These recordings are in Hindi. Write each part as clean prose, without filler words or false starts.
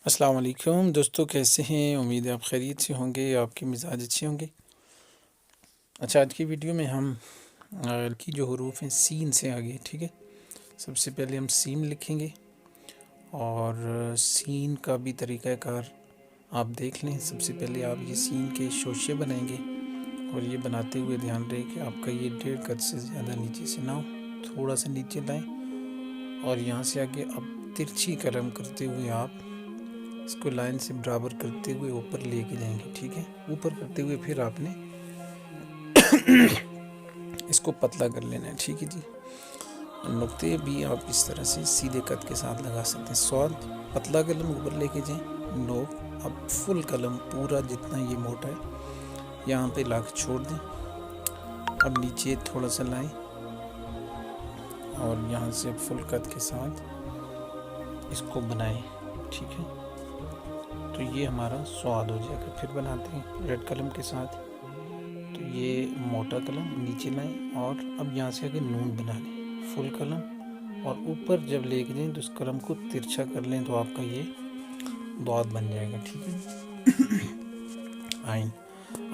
अस्सलाम वालेकुम दोस्तों, कैसे हैं? उम्मीद है आप खैरियत से होंगे, आपके मिजाज अच्छे होंगे। अच्छा, आज की वीडियो में हम की जो हरूफ हैं सीन से आगे, ठीक है। सबसे पहले हम सीन लिखेंगे और सीन का भी तरीक़ाकार आप देख लें। सबसे पहले आप ये सीन के शोशे बनाएंगे और ये बनाते हुए ध्यान रहे कि आपका ये 1.5 गज से ज़्यादा नीचे से ना हो, थोड़ा सा नीचे लाएं और यहाँ से आगे अब तिरछी कलम करते हुए आप इसको लाइन से बराबर करते हुए ऊपर लेके जाएंगे, ठीक है। ऊपर करते हुए फिर आपने इसको पतला कर लेना है, ठीक है जी। नुक्ते भी आप इस तरह से सीधे कट के साथ लगा सकते हैं। स्वाद पतला कलम ऊपर लेके जाएं, नोक अब फुल कलम पूरा जितना ये मोटा है यहाँ पे ला के छोड़ दें। अब नीचे थोड़ा सा लाएं और यहाँ से फुल कट के साथ इसको बनाएं, ठीक है। तो ये हमारा स्वाद हो जाएगा। फिर बनाते हैं रेड कलम के साथ। तो ये मोटा कलम नीचे लाएं और अब यहाँ से आगे नून बना लें, फुल कलम, और ऊपर जब लेके जाएं तो उस कलम को तिरछा कर लें तो आपका ये दौद बन जाएगा, ठीक है। आइन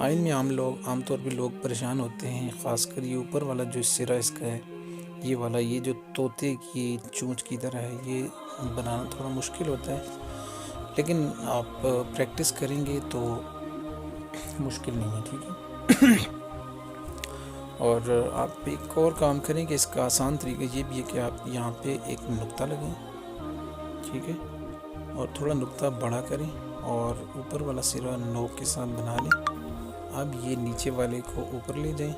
आइन में आमतौर पे लोग परेशान होते हैं, ख़ासकर ये ऊपर वाला जो सिरा इसका है, ये वाला, ये जो तोते की चोंच की तरह है, ये बनाना थोड़ा मुश्किल होता है, लेकिन आप प्रैक्टिस करेंगे तो मुश्किल नहीं है, ठीक है। और आप एक और काम करें कि इसका आसान तरीका ये भी है कि आप यहाँ पे एक नुक्ता लगाएं, ठीक है, और थोड़ा नुक्ता बड़ा करें और ऊपर वाला सिरा नोक के साथ बना लें। अब ये नीचे वाले को ऊपर ले जाएं,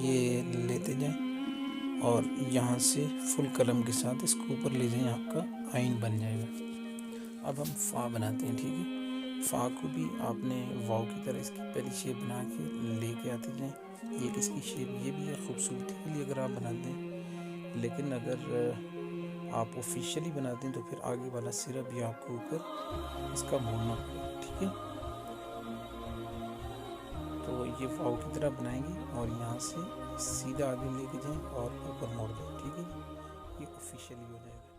ये लेते जाएं और यहाँ से फुल कलम के साथ इसको ऊपर ले जाएं, आपका आइन बन जाएगा। अब हम फ़ा बनाते हैं, ठीक है। फ़ा को भी आपने वाव की तरह इसकी पहली शेप बना के लेके आते जाएं। ये किसकी शेप, ये भी है खूबसूरती के लिए अगर आप बनाते हैं, लेकिन अगर आप ऑफिशियली बनाते हैं तो फिर आगे वाला सिरा भी आपको ऊपर इसका मोड़ना पड़ेगा, ठीक है। तो ये वाव की तरह बनाएंगे और यहाँ से सीधा आगे लेके जाएं और ऊपर मोड़ दें, ठीक है। ये ऑफिशियली हो जाएगा।